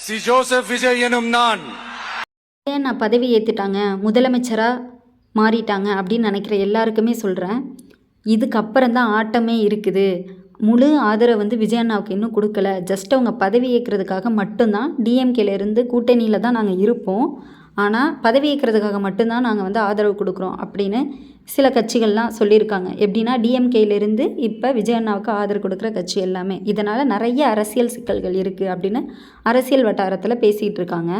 C Joseph Vijay எனும் நான் பதவி ஏற்றுட்டாங்க, முதலமைச்சராக மாறிட்டாங்க அப்படின்னு நினைக்கிற எல்லாருக்குமே சொல்கிறேன், இதுக்கப்புறம் தான் ஆட்டமே இருக்குது. முழு ஆதரவு வந்து விஜய் அண்ணாவுக்கு இன்னும் கொடுக்கல. ஜஸ்ட் அவங்க பதவி ஏற்கிறதுக்காக மட்டும்தான் டிஎம்கேலேருந்து கூட்டணியில் தான் நாங்கள் இருப்போம், ஆனால் பதவி ஏற்கிறதுக்காக மட்டும்தான் நாங்கள் வந்து ஆதரவு கொடுக்குறோம் அப்படின்னு சில கட்சிகள்லாம் சொல்லியிருக்காங்க. எப்படின்னா டிஎம்கேலேருந்து இப்போ விஜய் அண்ணாவுக்கு ஆதரவு கொடுக்குற கட்சி எல்லாமே. இதனால் நிறைய அரசியல் சிக்கல்கள் இருக்குது அப்படின்னு அரசியல் வட்டாரத்தில் பேசிகிட்டு இருக்காங்க.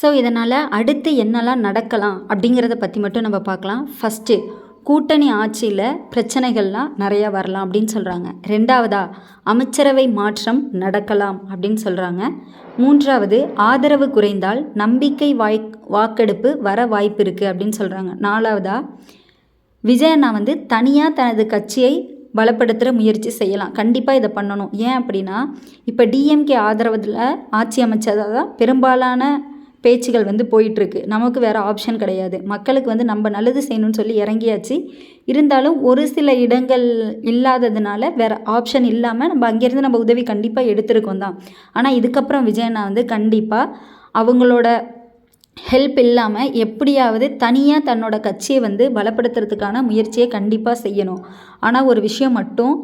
ஸோ இதனால் அடுத்து என்னெல்லாம் நடக்கலாம் அப்படிங்கிறத பற்றி மட்டும் நம்ம பார்க்கலாம். ஃபஸ்ட்டு, கூட்டணி ஆட்சியில் பிரச்சனைகள்லாம் நிறையா வரலாம் அப்படின்னு சொல்கிறாங்க. ரெண்டாவதாக, அமைச்சரவை மாற்றம் நடக்கலாம் அப்படின்னு சொல்கிறாங்க. மூன்றாவது, ஆதரவு குறைந்தால் நம்பிக்கை வாக்கெடுப்பு வர வாய்ப்பு இருக்குது அப்படின்னு சொல்கிறாங்க. நாலாவதாக, விஜய் அண்ணா வந்து தனியாக தனது கட்சியை பலப்படுத்துகிற முயற்சி செய்யலாம். கண்டிப்பாக இதை பண்ணணும். ஏன் அப்படின்னா, இப்போ டிஎம்கே ஆதரவில் ஆட்சி அமைச்சதாக தான் பெரும்பாலான பேச்சுகள் வந்து போயிட்டுருக்கு. நமக்கு வேறு ஆப்ஷன் கிடையாது. மக்களுக்கு வந்து நம்ம நல்லது செய்யணும்னு சொல்லி இறங்கியாச்சு. இருந்தாலும் ஒரு சில இடங்கள் இல்லாததுனால வேறு ஆப்ஷன் இல்லாமல் நம்ம அங்கேருந்து நம்ம உதவி கண்டிப்பாக எடுத்துருக்கோம் தான். ஆனால் இதுக்கப்புறம் விஜய் அண்ணா வந்து கண்டிப்பாக அவங்களோட ஹெல்ப் இல்லாமல் எப்படியாவது தனியாக தன்னோட கட்சியை வந்து பலப்படுத்துறதுக்கான முயற்சியை கண்டிப்பாக செய்யணும். ஆனால் ஒரு விஷயம் மட்டும்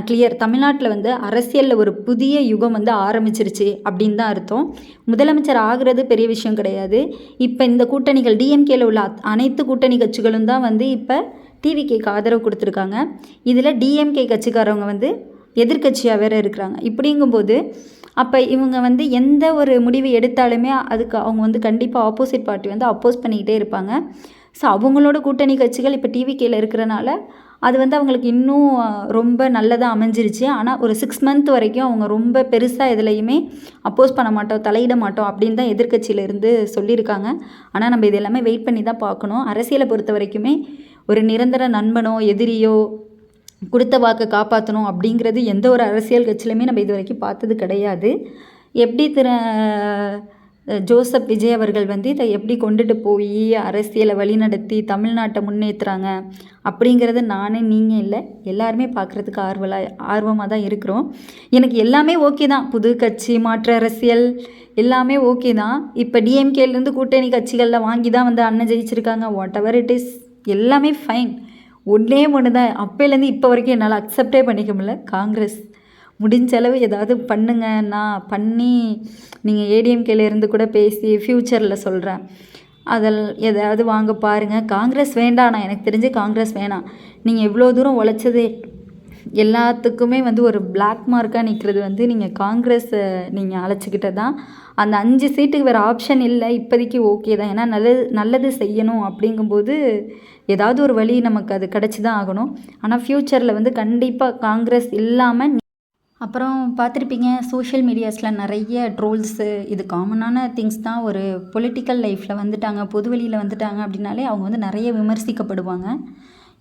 கிளியர், தமிழ்நாட்டில் வந்து அரசியலில் ஒரு புதிய யுகம் வந்து ஆரம்பிச்சிருச்சு அப்படின்னு தான் அர்த்தம். முதலமைச்சர் ஆகிறது பெரிய விஷயம் கிடையாது. இப்போ இந்த கூட்டணிகள் டிஎம்கேல உள்ள அனைத்து கூட்டணி கட்சிகளும் தான் வந்து இப்போ டிவிகேக்கு ஆதரவு கொடுத்துருக்காங்க. இதில் டிஎம்கே கட்சிக்காரவங்க வந்து எதிர்கட்சியாக வேறு இருக்கிறாங்க. இப்படிங்கும்போது அப்போ இவங்க வந்து எந்த ஒரு முடிவு எடுத்தாலுமே அதுக்கு அவங்க வந்து கண்டிப்பாக ஆப்போசிட் பார்ட்டி வந்து அப்போஸ் பண்ணிக்கிட்டே இருப்பாங்க. ஸோ அவங்களோட கூட்டணி கட்சிகள் இப்போ டிவிகேல இருக்கிறனால அது வந்து அவங்களுக்கு இன்னும் ரொம்ப நல்லதாக அமைஞ்சிருச்சு. ஆனால் ஒரு 6 மந்த் வரைக்கும் அவங்க ரொம்ப பெருசாக எதுலையுமே அப்போஸ் பண்ண மாட்டோம், தலையிட மாட்டோம் அப்படின்னு தான் எதிர்கட்சியிலேருந்து சொல்லியிருக்காங்க. ஆனால் நம்ம இது எல்லாமே வெயிட் பண்ணி தான் பார்க்கணும். அரசியலை பொறுத்த வரைக்குமே ஒரு நிரந்தர நண்பனோ எதிரியோ கொடுத்த வாக்கை காப்பாற்றணும் அப்படிங்கிறது எந்த ஒரு அரசியல் கட்சியிலுமே நம்ம இது வரைக்கும் பார்த்தது கிடையாது. எப்படி ஜோசப் விஜய் அவர்கள் வந்து இதை எப்படி கொண்டுட்டு போய் அரசியலை வழிநடத்தி தமிழ்நாட்டை முன்னேற்றுறாங்க அப்படிங்கிறது நானே நீங்கள் இல்லை எல்லாருமே பார்க்குறதுக்கு ஆர்வமாக தான் இருக்கிறோம். எனக்கு எல்லாமே ஓகே தான், புது கட்சி மாற்று அரசியல் எல்லாமே ஓகே தான். இப்போ டிஎம்கேலேருந்து கூட்டணி கட்சிகளில் வாங்கி தான் வந்து அண்ணன் ஜெயிச்சிருக்காங்க. வாட் எவர் இட் இஸ், எல்லாமே ஃபைன். ஒன்றே ஒன்று தான் அப்போலேருந்து இப்போ வரைக்கும் என்னால் அக்செப்டே பண்ணிக்க முடியல, காங்கிரஸ் முடிஞ்ச அளவு ஏதாவது பண்ணுங்க. நான் பண்ணி நீங்கள் ஏடிஎம்கேலேருந்து கூட பேசி ஃப்யூச்சரில் சொல்கிறேன், அதில் எதாவது வாங்க பாருங்கள். காங்கிரஸ் வேண்டாம், நான் எனக்கு தெரிஞ்சு காங்கிரஸ் வேணாம். நீங்கள் இவ்வளோ தூரம் உழைச்சது எல்லாத்துக்குமே வந்து ஒரு பிளாக் மார்க்காக நிற்கிறது வந்து நீங்கள் காங்கிரஸை நீங்கள் அழைச்சிக்கிட்ட தான். அந்த 5 சீட்டுக்கு வேறு ஆப்ஷன் இல்லை இப்போதைக்கு, ஓகே தான். ஏன்னா நல்லது செய்யணும் அப்படிங்கும்போது ஏதாவது ஒரு வழி நமக்கு அது கிடச்சி தான் ஆகணும். ஆனால் ஃப்யூச்சரில் வந்து கண்டிப்பாக காங்கிரஸ் இல்லாமல். அப்புறம் பார்த்துருப்பீங்க சோஷியல் மீடியாஸில் நிறைய ட்ரோல்ஸு, இது காமனான திங்ஸ் தான். ஒரு பொலிட்டிக்கல் லைஃப்பில் வந்துட்டாங்க, பொது வெளியில் வந்துட்டாங்க அப்படின்னாலே அவங்க வந்து நிறைய விமர்சிக்கப்படுவாங்க.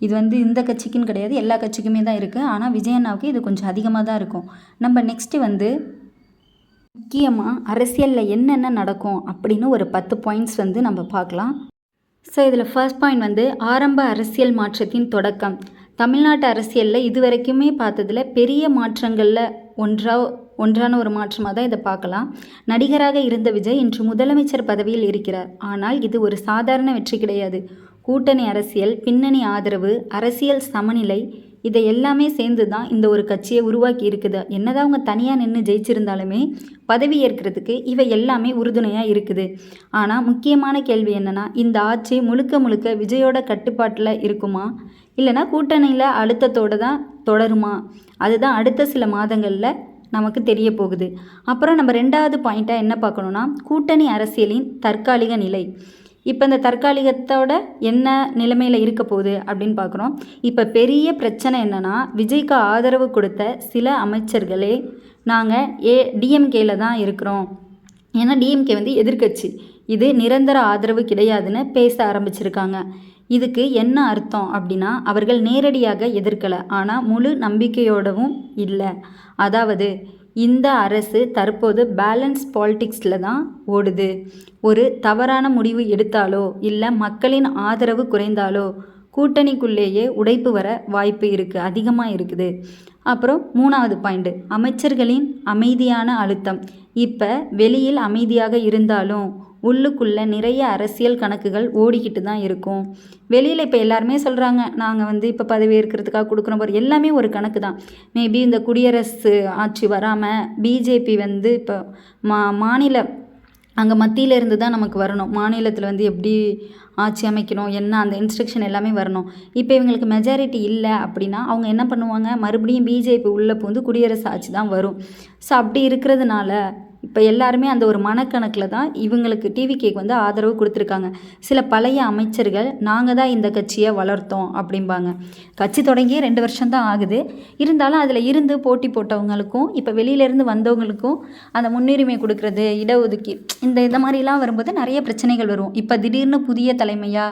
இது வந்து இந்த கட்சிக்குன்னு கிடையாது, எல்லா கட்சிக்குமே தான் இருக்குது. ஆனால் விஜய் அண்ணாவுக்கு இது கொஞ்சம் அதிகமாக தான் இருக்கும். நம்ம நெக்ஸ்ட்டு வந்து முக்கியமாக அரசியலில் என்னென்ன நடக்கும் அப்படின்னு ஒரு 10 பாயிண்ட்ஸ் வந்து நம்ம பார்க்கலாம். ஸோ இதில் ஃபர்ஸ்ட் பாயிண்ட் வந்து ஆரம்ப அரசியல் மாற்றத்தின் தொடக்கம். தமிழ்நாட்டு அரசியலில் இது வரைக்குமே பார்த்ததில் பெரிய மாற்றங்களில் ஒன்றான ஒரு மாற்றமாக தான் இதை பார்க்கலாம். நடிகராக இருந்த விஜய் இன்று முதலமைச்சர் பதவியில் இருக்கிறார். ஆனால் இது ஒரு சாதாரண வெற்றி கிடையாது. கூட்டணி அரசியல், பின்னணி ஆதரவு, அரசியல் சமநிலை, இதை எல்லாமே சேர்ந்து தான் இந்த ஒரு கட்சியை உருவாக்கி இருக்குது. என்னதான் அவங்க தனியாக நின்று ஜெயிச்சிருந்தாலுமே பதவி ஏற்கிறதுக்கு இவை எல்லாமே உறுதுணையாக இருக்குது. ஆனால் முக்கியமான கேள்வி என்னென்னா, இந்த ஆட்சி முழுக்க முழுக்க விஜயோட கட்டுப்பாட்டில் இருக்குமா, இல்லைனா கூட்டணியில் அழுத்தத்தோடு தான் தொடருமா? அதுதான் அடுத்த சில மாதங்களில் நமக்கு தெரிய போகுது. அப்புறம் நம்ம 2வது பாயிண்ட்டாக என்ன பார்க்கணுன்னா, கூட்டணி அரசியலின் தற்காலிக நிலை. இப்போ இந்த தற்காலிகத்தோட என்ன நிலைமையில் இருக்க போகுது அப்படின்னு பார்க்குறோம். இப்போ பெரிய பிரச்சனை என்னென்னா, விஜய்க்கு ஆதரவு கொடுத்த சில அமைச்சர்களே நாங்கள் டிஎம்கேல தான் இருக்கிறோம், ஏன்னா டிஎம்கே வந்து எதிர்கட்சி, இது நிரந்தர ஆதரவு கிடையாதுன்னு பேச ஆரம்பிச்சிருக்காங்க. இதுக்கு என்ன அர்த்தம் அப்படின்னா, அவர்கள் நேரடியாக எதிர்க்கலை, ஆனால் முழு நம்பிக்கையோடவும் இல்லை. அதாவது இந்த அரசு தற்போது பேலன்ஸ் பாலிடிக்ஸில் தான் ஓடுது. ஒரு தவறான முடிவு எடுத்தாலோ இல்லை மக்களின் ஆதரவு குறைந்தாலோ கூட்டணிக்குள்ளேயே உடைப்பு வர வாய்ப்பு அதிகமாக இருக்குது. அப்புறம் 3வது பாயிண்ட்டு, அமைச்சர்களின் அமைதியான அழுத்தம். இப்போ வெளியில் அமைதியாக இருந்தாலும் உள்ளுக்குள்ளே நிறைய அரசியல் கணக்குகள் ஓடிக்கிட்டு தான் இருக்கும். வெளியில் இப்போ எல்லாருமே சொல்கிறாங்க, நாங்கள் இப்போ பதவி ஏற்கிறதுக்காக கொடுக்குறோம் பாரு, எல்லாமே ஒரு கணக்கு தான். மேபி இந்த குடியரசு ஆட்சி வராமல் பிஜேபி இப்போ மாநில அங்கே மத்தியில் இருந்து தான் நமக்கு வரணும். மாநிலத்தில் எப்படி ஆட்சி அமைக்கணும், என்ன அந்த இன்ஸ்ட்ரக்ஷன் எல்லாமே வரணும். இப்போ இவங்களுக்கு மெஜாரிட்டி இல்லை அப்படின்னா அவங்க என்ன பண்ணுவாங்க, மறுபடியும் பிஜேபி உள்ளே பூந்து குடியரசு ஆட்சி தான் வரும். ஸோ அப்படி இருக்கிறதுனால இப்போ எல்லாருமே அந்த ஒரு மனக்கணக்கில் தான் இவங்களுக்கு டிவிகேக்கு ஆதரவு கொடுத்துருக்காங்க. சில பழைய அமைச்சர்கள் நாங்கள் தான் இந்த கட்சியை வளர்த்தோம் அப்படிம்பாங்க. கட்சி தொடங்கி 2 வருஷம் தான் ஆகுது. இருந்தாலும் அதில் இருந்து போட்டி போட்டவங்களுக்கும் இப்போ வெளியிலேருந்து வந்தவங்களுக்கும் அந்த முன்னுரிமை கொடுக்கறது, இடஒதுக்கி இந்த மாதிரிலாம் வரும்போது நிறைய பிரச்சனைகள் வரும். இப்போ திடீர்னு புதிய தலைமையா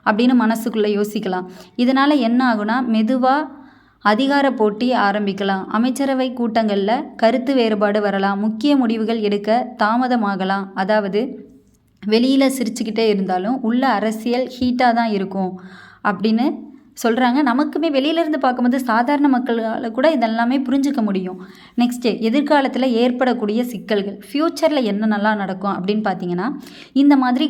அப்படின்னு மனசுக்குள்ளே யோசிக்கலாம். இதனால் என்ன ஆகுனா, மெதுவாக அதிகார போட்டி ஆரம்பிக்கலாம். அமைச்சரவை கூட்டங்களில் கருத்து வேறுபாடு வரலாம். முக்கிய முடிவுகள் எடுக்க தாமதமாகலாம். அதாவது வெளியில் சிரிச்சுக்கிட்டே இருந்தாலும் உள்ள அரசியல் ஹீட்டாக தான் இருக்கும் அப்படின்னு சொல்கிறாங்க. நமக்குமே வெளியிலேருந்து பார்க்கும்போது சாதாரண மக்களால் கூட இதெல்லாமே புரிஞ்சுக்க முடியும். நெக்ஸ்ட்டு, எதிர்காலத்தில் ஏற்படக்கூடிய சிக்கல்கள், ஃப்யூச்சரில் என்ன நல்லா நடக்கும் அப்படின்னு பார்த்தீங்கன்னா, இந்த மாதிரி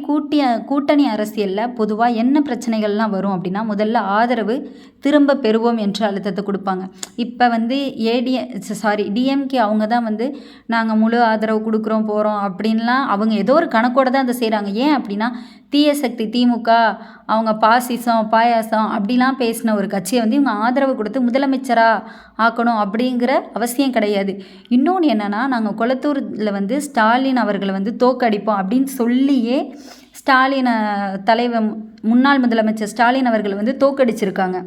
கூட்டணி அரசியலில் பொதுவாக என்ன பிரச்சனைகள்லாம் வரும் அப்படின்னா, முதல்ல ஆதரவு திரும்ப பெறுவோம் என்ற அழுத்தத்தை கொடுப்பாங்க. இப்போ டிஎம்கே அவங்க தான் நாங்கள் முழு ஆதரவு கொடுக்குறோம் போகிறோம் அப்படின்லாம் அவங்க ஏதோ ஒரு கணக்கோடு தான் அதை செய்கிறாங்க. ஏன் அப்படின்னா, தீய சக்தி திமுக அவங்க பாயாசம் அப்படிலாம் பேசின ஒரு கட்சியை இவங்க ஆதரவு கொடுத்து முதலமைச்சராக ஆக்கணும் அப்படிங்கிற அவசியம் கிடையாது. இன்னொன்று என்னென்னா, நாங்கள் கொளத்தூரில் ஸ்டாலின் அவர்களை தோக்கடிப்போம் அப்படின்னு சொல்லியே ஸ்டாலினை முன்னாள் முதலமைச்சர் ஸ்டாலின் அவர்கள் தோக்கடிச்சிருக்காங்க.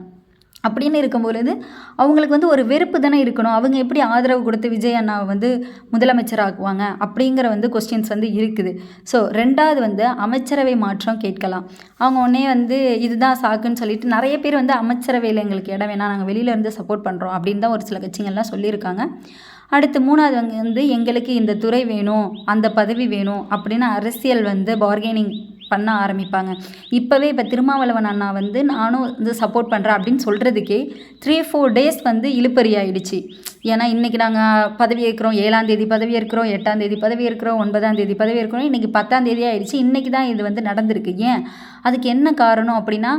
அப்படின்னு இருக்கும்பொழுது அவங்களுக்கு ஒரு வெறுப்பு தானே இருக்கணும். அவங்க எப்படி ஆதரவு கொடுத்து விஜய் அண்ணாவை முதலமைச்சராக்குவாங்க அப்படிங்கிற கொஸ்டின்ஸ் இருக்குது. ஸோ 2வது அமைச்சரவை மாற்றம் கேட்கலாம். அவங்க உடனே இதுதான் சாக்குன்னு சொல்லிட்டு நிறைய பேர் அமைச்சரவையில் எங்களுக்கு இடம் வேணாம், நாங்கள் வெளியிலேருந்து சப்போர்ட் பண்ணுறோம் அப்படின்னு தான் ஒரு சில கட்சிகள்லாம் சொல்லியிருக்காங்க. அடுத்து 3வது எங்களுக்கு இந்த துறை வேணும், அந்த பதவி வேணும் அப்படின்னு அரசியல் பார்கெனிங் பண்ண ஆரம்பிப்பாங்க. இப்போவே இப்போ திருமாவளவன் அண்ணா நானும் சப்போர்ட் பண்ணுறேன் அப்படின்னு சொல்கிறதுக்கே 3-4 டேஸ் இழுப்பறி ஆகிடுச்சு. ஏன்னா இன்றைக்கி நாங்கள் பதவி ஏற்கிறோம், 7ஆம் தேதி பதவி ஏற்கிறோம், 8ஆம் தேதி பதவி ஏற்கிறோம், 9ஆம் தேதி பதவி ஏற்கிறோம், இன்றைக்கி 10ஆம் தேதி ஆகிடுச்சு. இன்றைக்கி தான் இது நடந்திருக்கு. ஏன் அதுக்கு என்ன காரணம் அப்படின்னா,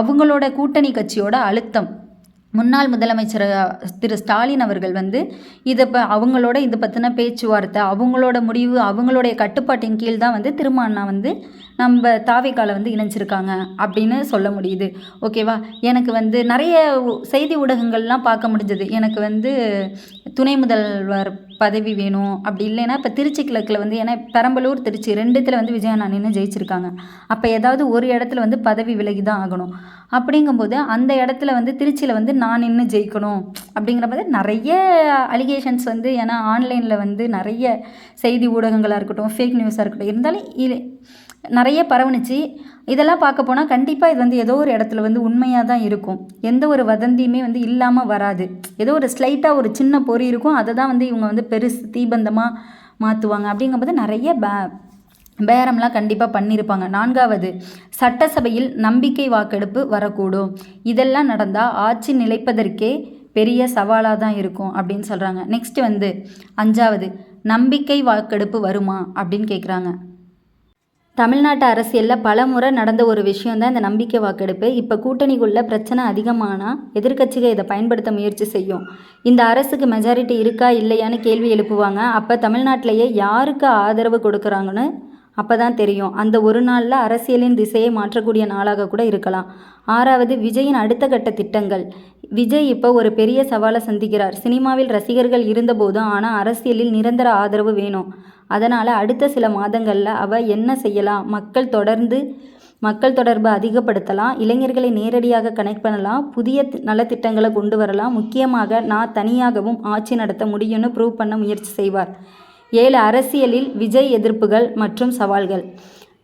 அவங்களோட கூட்டணி கட்சியோட அழுத்தம். முன்னாள் முதலமைச்சர் திரு ஸ்டாலின் அவர்கள் இதை அவங்களோட இது பற்றின பேச்சுவார்த்தை, அவங்களோட முடிவு, அவங்களுடைய கட்டுப்பாட்டின் கீழ் தான் திரும்ப அண்ணா நம்ம தாவேக்கால இணைஞ்சிருக்காங்க அப்படின்னு சொல்ல முடியுது. ஓகேவா? எனக்கு நிறைய செய்தி ஊடகங்கள்லாம் பார்க்க முடிஞ்சது. எனக்கு துணை முதல்வர் பதவி வேணும், அப்படி இல்லைன்னா இப்போ திருச்சி கிழக்கில் ஏன்னா பெரம்பலூர் திருச்சி 2த்தில் விஜய் அண்ணா நின்று ஜெயிச்சிருக்காங்க. அப்போ ஏதாவது ஒரு இடத்துல பதவி விலகி தான் ஆகணும். அப்படிங்கும்போது அந்த இடத்துல திருச்சியில் நான் நின்று ஜெயிக்கணும் அப்படிங்கிற மாதிரி நிறைய அலிகேஷன்ஸ் ஏன்னா ஆன்லைனில் நிறைய செய்தி ஊடகங்களாக இருக்கட்டும், ஃபேக் நியூஸாக இருக்கட்டும் இருந்தாலும் நிறைய பரவணுச்சு. இதெல்லாம் பார்க்க போனால் கண்டிப்பாக இது ஏதோ ஒரு இடத்துல உண்மையாக தான் இருக்கும். எந்த ஒரு வதந்தியுமே இல்லாமல் வராது. ஏதோ ஒரு ஸ்லைட்டாக ஒரு சின்ன பொறி இருக்கும், அதை தான் இவங்க பெருசு தீபந்தமாக மாற்றுவாங்க. அப்படிங்கும்போது நிறைய பேரம்லாம் கண்டிப்பாக பண்ணியிருப்பாங்க. 4வது, சட்டசபையில் நம்பிக்கை வாக்கெடுப்பு வரக்கூடும். இதெல்லாம் நடந்தால் ஆட்சி நிலைப்பதற்கே பெரிய சவாலாக தான் இருக்கும் அப்படின்னு சொல்கிறாங்க. நெக்ஸ்ட் 5வது, நம்பிக்கை வாக்கெடுப்பு வருமா அப்படின்னு கேட்குறாங்க. தமிழ்நாட்டு அரசியலில் பல முறை நடந்த ஒரு விஷயந்தான் இந்த நம்பிக்கை வாக்கெடுப்பு. இப்போ கூட்டணிக்குள்ளே பிரச்சனை அதிகமானால் எதிர்க்கட்சிகள் இதை பயன்படுத்த முயற்சி செய்யும். இந்த அரசுக்கு மெஜாரிட்டி இருக்கா இல்லையான்னு கேள்வி எழுப்புவாங்க. அப்போ தமிழ்நாட்டிலேயே யாருக்கு ஆதரவு கொடுக்குறாங்கன்னு அப்போ தான் தெரியும். அந்த ஒரு நாளில் அரசியலின் திசையை மாற்றக்கூடிய நாளாக கூட இருக்கலாம். 6வது, விஜயின் அடுத்த கட்ட திட்டங்கள். விஜய் இப்போ ஒரு பெரிய சவாலை சந்திக்கிறார். சினிமாவில் ரசிகர்கள் இருந்தபோதும் ஆனால் அரசியலில் நிரந்தர ஆதரவு வேணும். அதனால் அடுத்த சில மாதங்களில் அவ என்ன செய்யலாம்? மக்கள் தொடர்பு அதிகப்படுத்தலாம், இளைஞர்களை நேரடியாக கனெக்ட் பண்ணலாம், புதிய நலத்திட்டங்களை கொண்டு வரலாம், முக்கியமாக நான் தனியாகவும் ஆட்சி நடத்த முடியும்னு ப்ரூவ் பண்ண முயற்சி செய்வார். 7, அரசியலில் விஜய் எதிர்ப்புகள் மற்றும் சவால்கள்.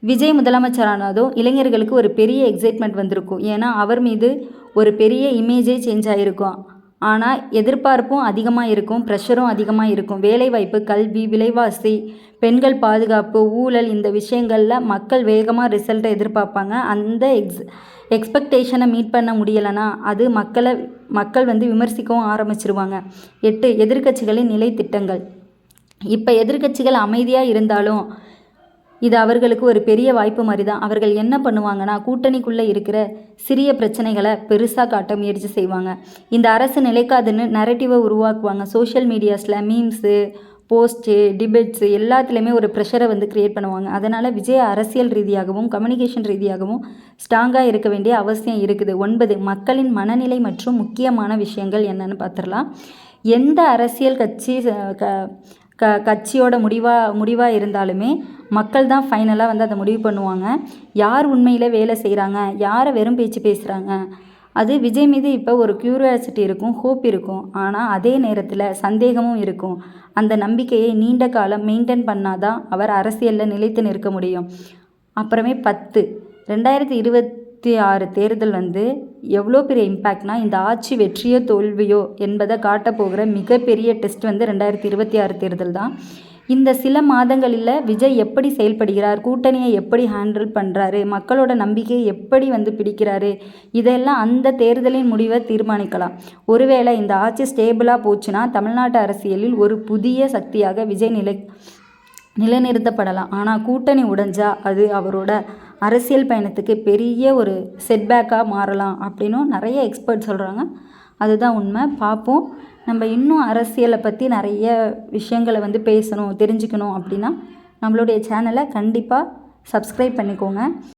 விஜய் முதலமைச்சரானதும் இளைஞர்களுக்கு ஒரு பெரிய எக்ஸைட்மெண்ட் வந்திருக்கும். ஏன்னா அவர் மீது ஒரு பெரிய இமேஜே சேஞ்ச் ஆகிருக்கும். ஆனால் எதிர்பார்ப்பும் அதிகமாக இருக்கும், ப்ரெஷரும் அதிகமாக இருக்கும். வேலைவாய்ப்பு, கல்வி, விலைவாசி, பெண்கள் பாதுகாப்பு, ஊழல் இந்த விஷயங்களில் மக்கள் வேகமாக ரிசல்ட்டை எதிர்பார்ப்பாங்க. அந்த எக்ஸ்பெக்டேஷனை மீட் பண்ண முடியலைன்னா அது மக்கள் விமர்சிக்கவும் ஆரம்பிச்சிருவாங்க. 8 எதிர்க்கட்சிகளின் நிலை திட்டங்கள். இப்போ எதிர்க்கட்சிகள் அமைதியாக இருந்தாலும் இது அவர்களுக்கு ஒரு பெரிய வாய்ப்பு மாதிரி தான். அவர்கள் என்ன பண்ணுவாங்கன்னா, கூட்டணிக்குள்ளே இருக்கிற சிறிய பிரச்சனைகளை பெருசாக காட்ட முயற்சி செய்வாங்க. இந்த அரசு நிலைக்காதுன்னு நரேட்டிவை உருவாக்குவாங்க. சோஷியல் மீடியாஸில் மீம்ஸு, போஸ்ட்டு, டிபேட்ஸு எல்லாத்துலேயுமே ஒரு ப்ரெஷரை க்ரியேட் பண்ணுவாங்க. அதனால் விஜய் அரசியல் ரீதியாகவும் கம்யூனிகேஷன் ரீதியாகவும் ஸ்ட்ராங்காக இருக்க வேண்டிய அவசியம் இருக்குது. 9 மக்களின் மனநிலை மற்றும் முக்கியமான விஷயங்கள் என்னென்னு பார்த்துடலாம். எந்த அரசியல் கட்சியோட முடிவாக இருந்தாலுமே மக்கள் தான் ஃபைனலாக அதை முடிவு பண்ணுவாங்க. யார் உண்மையில் வேலை செய்கிறாங்க, யாரை வெறும் பேச்சு பேசுகிறாங்க. அது விஜய் மீது இப்போ ஒரு க்யூரியாசிட்டி இருக்கும், ஹோப் இருக்கும். ஆனால் அதே நேரத்தில் சந்தேகமும் இருக்கும். அந்த நம்பிக்கையை நீண்ட காலம் மெயின்டைன் பண்ணாதான் அவர் அரசியலில் நிலைத்து நிற்க முடியும். அப்புறமே 10 2026 தேர்தல் எவ்வளோ பெரிய இம்பேக்ட்னால், இந்த ஆட்சி வெற்றியோ தோல்வியோ என்பதை காட்டப்போகிற மிகப்பெரிய டெஸ்ட் 2026 தேர்தல் தான். இந்த சில மாதங்களில் விஜய் எப்படி செயல்படுகிறார், கூட்டணியை எப்படி ஹேண்டில் பண்ணுறாரு, மக்களோட நம்பிக்கையை எப்படி பிடிக்கிறாரு, இதெல்லாம் அந்த தேர்தலின் முடிவை தீர்மானிக்கலாம். ஒருவேளை இந்த ஆட்சி ஸ்டேபிளாக போச்சுன்னா தமிழ்நாட்டு அரசியலில் ஒரு புதிய சக்தியாக விஜய் நிலைநிறுத்தப்படலாம். ஆனால் கூட்டணி உடைஞ்சா அது அவரோட அரசியல் பயணத்துக்கு பெரிய ஒரு செட்பேக்காக மாறலாம் அப்படின்னும் நிறைய எக்ஸ்பர்ட் சொல்கிறாங்க. அதுதான் உண்மை. பார்ப்போம். நம்ம இன்னும் அரசியலை பற்றி நிறைய விஷயங்களை பேசணும், தெரிஞ்சுக்கணும் அப்படின்னா நம்மளுடைய சேனலை கண்டிப்பாக சப்ஸ்கிரைப் பண்ணிக்கோங்க.